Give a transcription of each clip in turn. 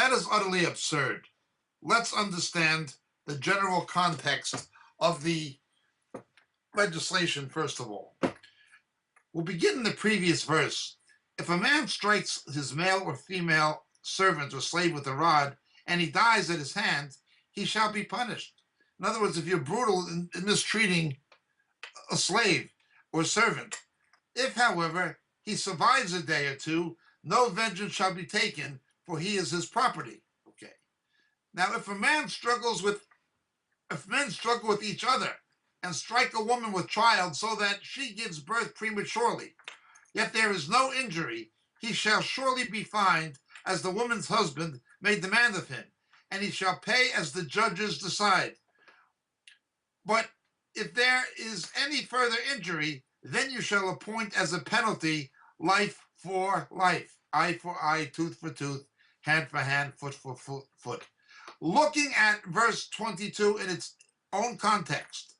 That is utterly absurd. Let's understand the general context of the legislation, first of all. We'll begin in the previous verse. If a man strikes his male or female servant or slave with a rod, and he dies at his hand, he shall be punished. In other words, if you're brutal in mistreating a slave or servant, if, however, he survives a day or two, no vengeance shall be taken, for he is his property. Okay. Now, if men struggle with each other and strike a woman with child so that she gives birth prematurely, yet there is no injury, he shall surely be fined, as the woman's husband may demand of him, and he shall pay as the judges decide. But if there is any further injury, then you shall appoint as a penalty life for life, eye for eye, tooth for tooth, hand for hand, foot for foot. Looking at verse 22 in its own context,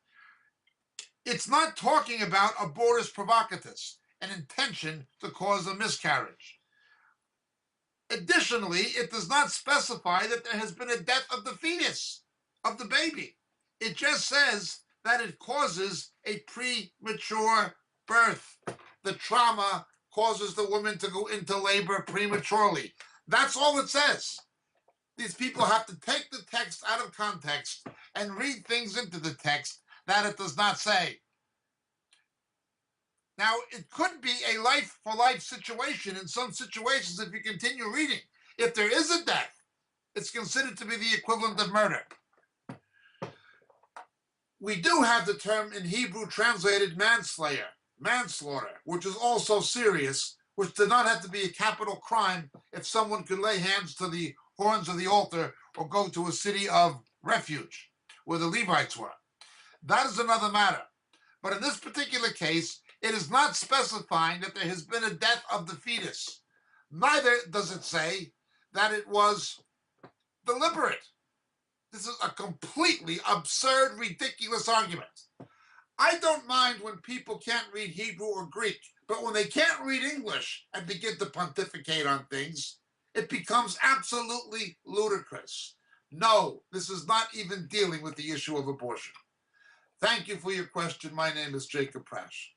it's not talking about abortus provocatus, an intention to cause a miscarriage. Additionally, it does not specify that there has been a death of the fetus, of the baby. It just says that it causes a premature birth. The trauma causes the woman to go into labor prematurely. That's all it says. These people have to take the text out of context and read things into the text that it does not say. Now, it could be a life-for-life situation in some situations if you continue reading. If there is a death, it's considered to be the equivalent of murder. We do have the term in Hebrew translated manslaughter, which is also serious, which did not have to be a capital crime if someone could lay hands to the horns of the altar or go to a city of refuge where the Levites were. That is another matter. But in this particular case, it is not specifying that there has been a death of the fetus. Neither does it say that it was deliberate. This is a completely absurd, ridiculous argument. I don't mind when people can't read Hebrew or Greek, but when they can't read English and begin to pontificate on things, it becomes absolutely ludicrous. No, this is not even dealing with the issue of abortion. Thank you for your question. My name is Jacob Prasch.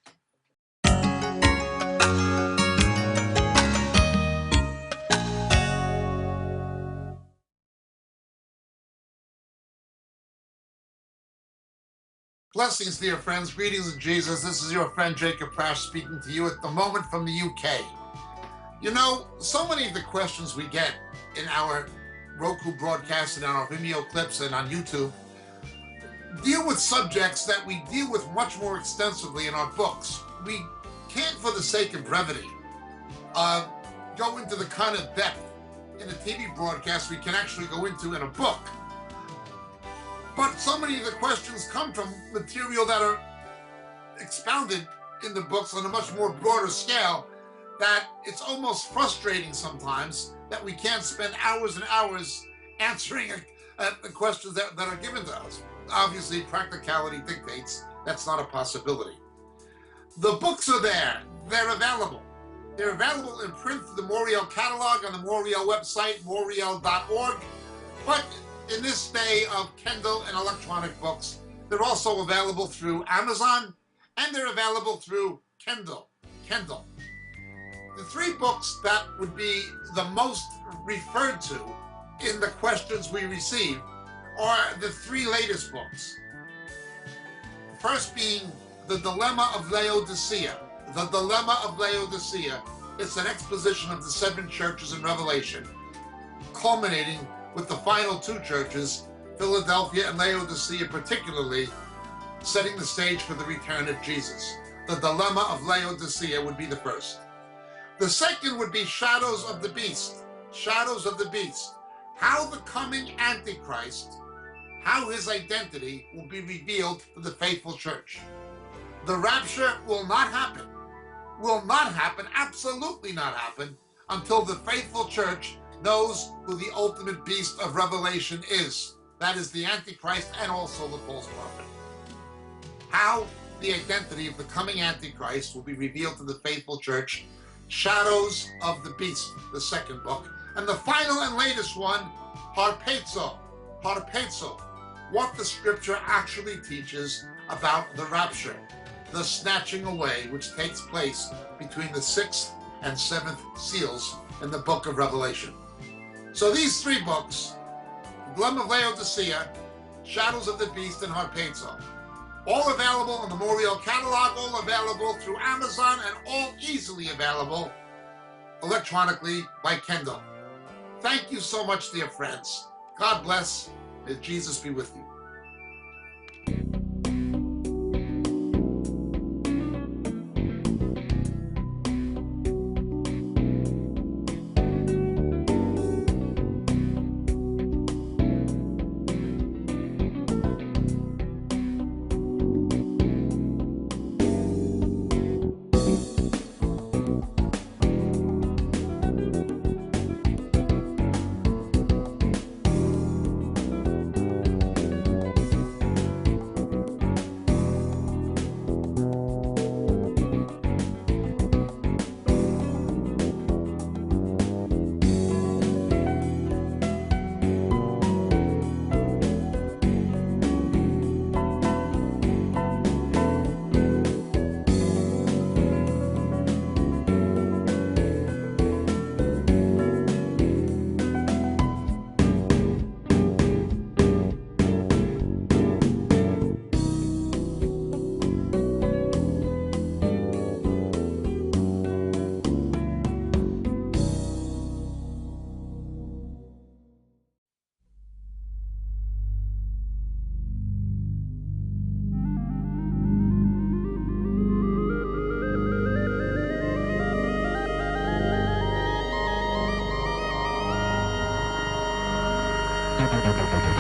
Blessings, dear friends. Greetings in Jesus. This is your friend Jacob Prasch speaking to you at the moment from the UK. You know, so many of the questions we get in our Roku broadcasts and on our Vimeo clips and on YouTube deal with subjects that we deal with much more extensively in our books. We can't, for the sake of brevity, go into the kind of depth in a TV broadcast we can actually go into in a book. But so many of the questions come from material that are expounded in the books on a much more broader scale that it's almost frustrating sometimes that we can't spend hours and hours answering the questions that are given to us. Obviously, practicality dictates that's not a possibility. The books are there. They're available. They're available in print through the Moriel catalog on the Moriel website, moriel.org. But in this day of Kindle and electronic books, they're also available through Amazon, and they're available through Kindle. The three books that would be the most referred to in the questions we receive are the three latest books. The first being The Dilemma of Laodicea. The Dilemma of Laodicea is an exposition of the seven churches in Revelation, culminating with the final two churches, Philadelphia and Laodicea particularly, setting the stage for the return of Jesus. The Dilemma of Laodicea would be the first. The second would be Shadows of the Beast. Shadows of the Beast. How the coming Antichrist, how his identity will be revealed to the faithful church. The rapture will not happen. Will not happen, absolutely not happen, until the faithful church knows who the ultimate beast of Revelation is. That is the Antichrist and also the false prophet. How the identity of the coming Antichrist will be revealed to the faithful church. Shadows of the Beast, the second book. And the final and latest one, harpazo, what the scripture actually teaches about the rapture, the snatching away which takes place between the 6th and 7th seals in the book of Revelation. So these 3 books, Gem of Laodicea, Shadows of the Beast, and Harpazo, all available in the Moriel catalog, all available through Amazon, and all easily available electronically by Kindle. Thank you so much, dear friends. God bless. May Jesus be with you. Thank you.